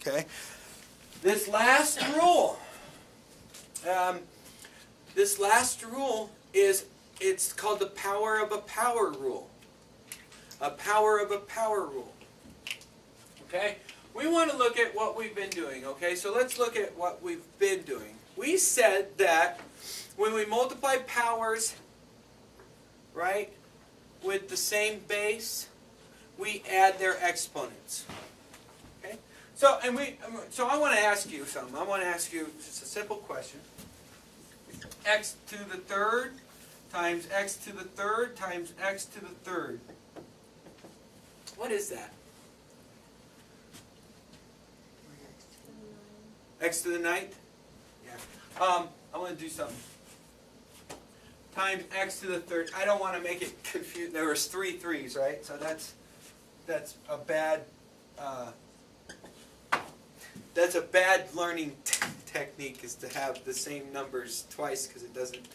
Okay? This last rule, it's called the power of a power rule. A power of a power rule. Okay? We want to look at what we've been doing. Okay? So let's look at what we've been doing. We said that when we multiply powers, right, with the same base, we add their exponents. Okay? So I want to ask you something. I want to ask you just a simple question. X to the third times x to the third times x to the third. What is that? X to the ninth? Yeah. I want to do something. Times x to the third. I don't want to make it confused. There was 3 threes, right? So that's a bad learning technique, is to have the same numbers twice, because it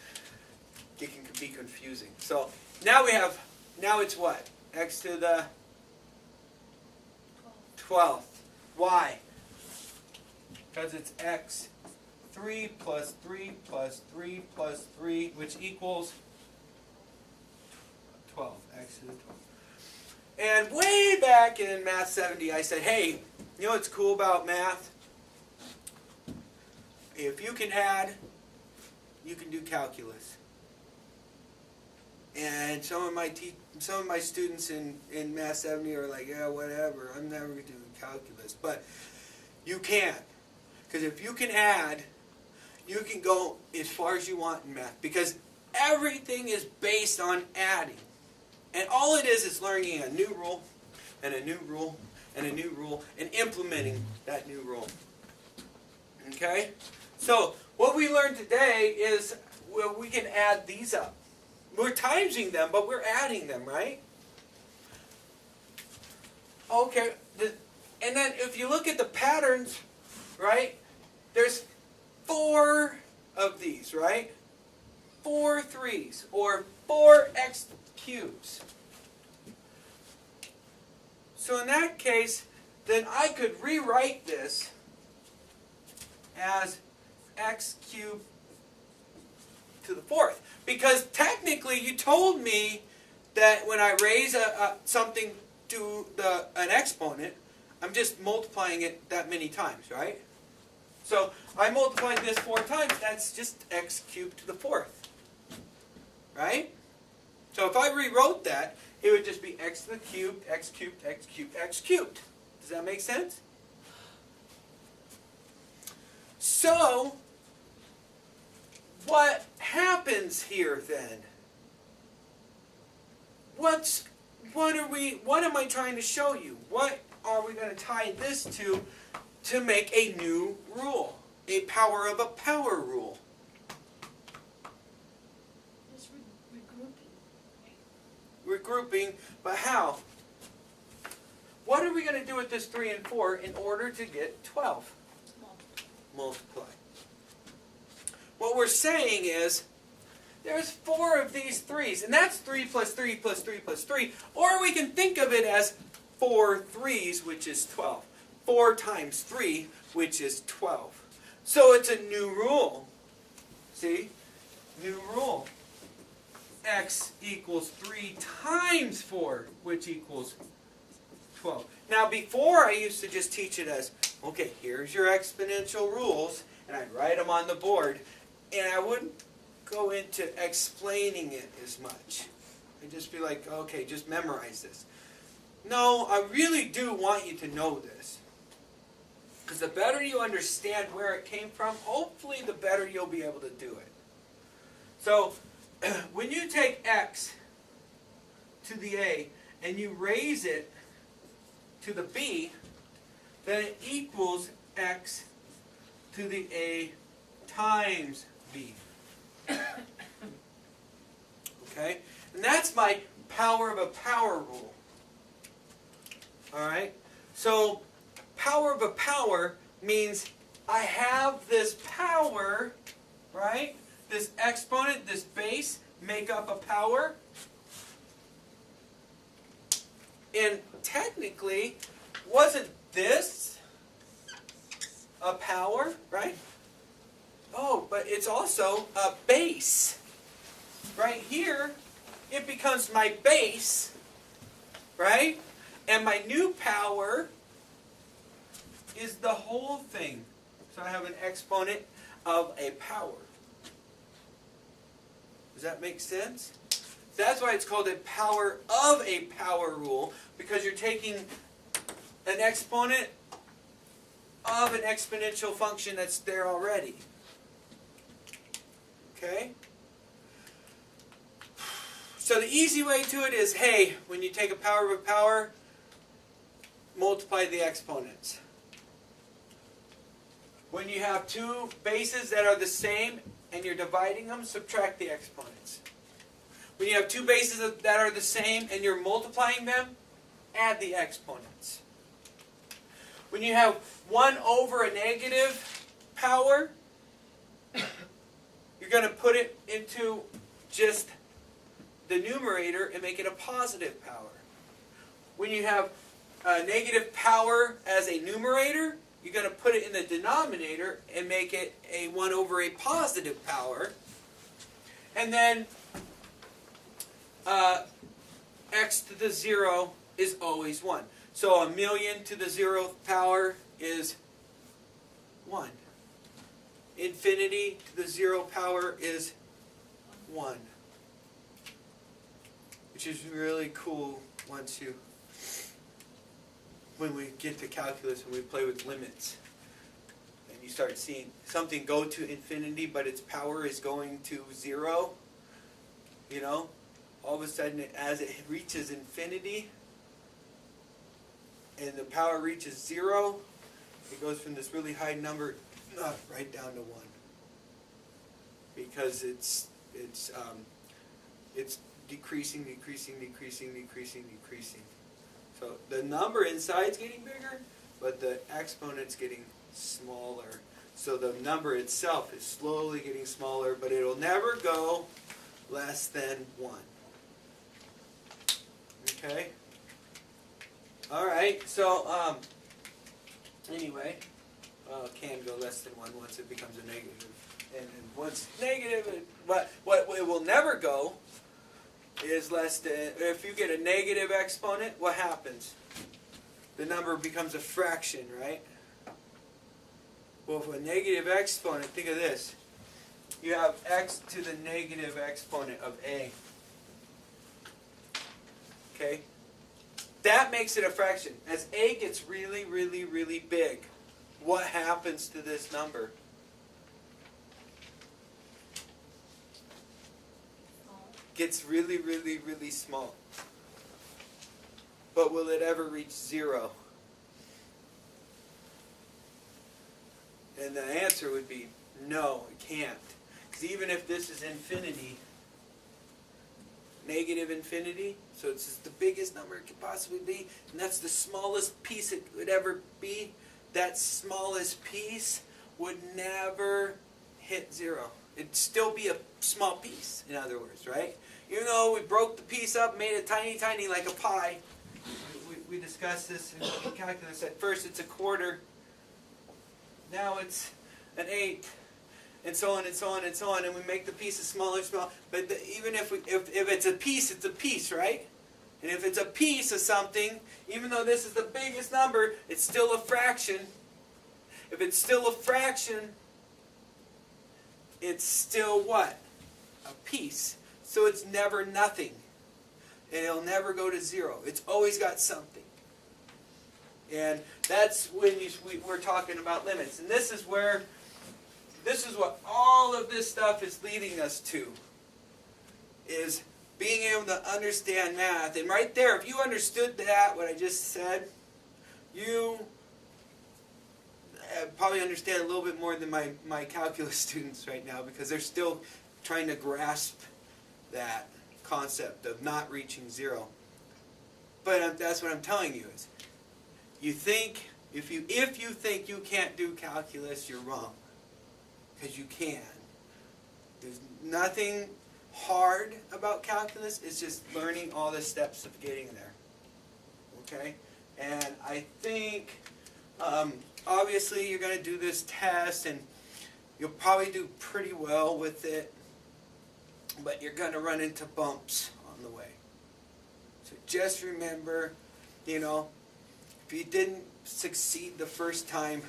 can be confusing. So now it's what? X to the 12th. Why? Because it's x 3 plus 3 plus 3 plus 3, which equals 12. X to the 12th. And way back in Math 70, I said, hey, you know what's cool about math? If you can add, you can do calculus. And some of my students in Math 70 are like, yeah, whatever, I'm never going to do calculus. But you can. Because if you can add, you can go as far as you want in math. Because everything is based on adding. And all it is learning a new rule, and a new rule, and a new rule, and implementing that new rule. Okay? So, what we learned today is, well, we can add these up. We're timesing them, but we're adding them, right? Okay, and then if you look at the patterns, right, there's 4 of these, right? 4 threes, or 4x cubes. So in that case, then I could rewrite this as x cubed to the 4th. Because technically you told me that when I raise something to an exponent, I'm just multiplying it that many times, right? So I multiplied this 4 times, that's just x cubed to the 4th. Right? So if I rewrote that, it would just be x to the cubed, x cubed, x cubed, x cubed. Does that make sense? So, what happens here then? What am I trying to show you? What are we going to tie this to make a new rule? A power of a power rule. Just regrouping. Regrouping, but how? What are we going to do with this 3 and 4 in order to get 12? Multiply. What we're saying is, there's 4 of these 3's, and that's 3 plus 3 plus 3 plus 3, or we can think of it as 4 3's, which is 12. 4 times 3, which is 12. So it's a new rule. See? New rule. X equals 3 times 4, which equals 12. Now before, I used to just teach it as, okay, here's your exponential rules, and I'd write them on the board, and I wouldn't go into explaining it as much. I'd just be like, okay, just memorize this. No, I really do want you to know this. Because the better you understand where it came from, hopefully the better you'll be able to do it. So, when you take x to the a and you raise it to the b, then it equals x to the a times b. Okay? And that's my power of a power rule. Alright? So, power of a power means I have this power, right? This exponent, this base, make up a power. And technically, wasn't this a power, right? Oh, but it's also a base. Right here, it becomes my base, right? And my new power is the whole thing. So I have an exponent of a power. Does that make sense? That's why it's called a power of a power rule, because you're taking an exponent of an exponential function that's there already. Okay? So the easy way to it is, hey, when you take a power of a power, multiply the exponents. When you have two bases that are the same and you're dividing them, subtract the exponents. When you have two bases that are the same and you're multiplying them, add the exponents. When you have 1 over a negative power, you're going to put it into just the numerator and make it a positive power. When you have a negative power as a numerator, you're going to put it in the denominator and make it a 1 over a positive power. And then x to the 0 is always 1. So 1,000,000 to the 0th power is 1. Infinity to the 0 power is 1. Which is really cool when we get to calculus and we play with limits. And you start seeing something go to infinity, but its power is going to 0. You know, all of a sudden as it reaches infinity and the power reaches 0, it goes from this really high number right down to 1. Because it's decreasing, decreasing, decreasing, decreasing, decreasing. So the number inside is getting bigger, but the exponent's getting smaller. So the number itself is slowly getting smaller, but it'll never go less than 1. Okay? Alright, so anyway, it can go less than 1 once it becomes a negative. And once negative, what it will never go is less than, if you get a negative exponent, what happens? The number becomes a fraction, right? Well, for a negative exponent, think of this. You have x to the negative exponent of a. Okay? That makes it a fraction. As a gets really, really, really big, what happens to this number? Gets really, really, really small. But will it ever reach 0? And the answer would be no, it can't. Because even if this is infinity, negative infinity, so it's just the biggest number it could possibly be, and that's the smallest piece it would ever be, that smallest piece would never hit 0. It'd still be a small piece, in other words, right? Even though we broke the piece up, made it tiny, tiny like a pie. We discussed this in calculus. At first it's a quarter. Now it's an eighth. And so on and so on and so on. And we make the pieces smaller, smaller. But even if it's a piece, right? And if it's a piece of something, even though this is the biggest number, it's still a fraction. If it's still a fraction, it's still what? A piece. So it's never nothing. And it'll never go to 0. It's always got something. And that's when we're talking about limits. And this is what all of this stuff is leading us to. Is being able to understand math. And right there, if you understood that, what I just said, you probably understand a little bit more than my calculus students right now, because they're still trying to grasp that concept of not reaching 0. But that's what I'm telling you is, you think if you think you can't do calculus, you're wrong, because you can. There's nothing hard about calculus. It's just learning all the steps of getting there. Okay, and I think obviously you're going to do this test and you'll probably do pretty well with it, but you're going to run into bumps on the way. So just remember, if you didn't succeed the first time,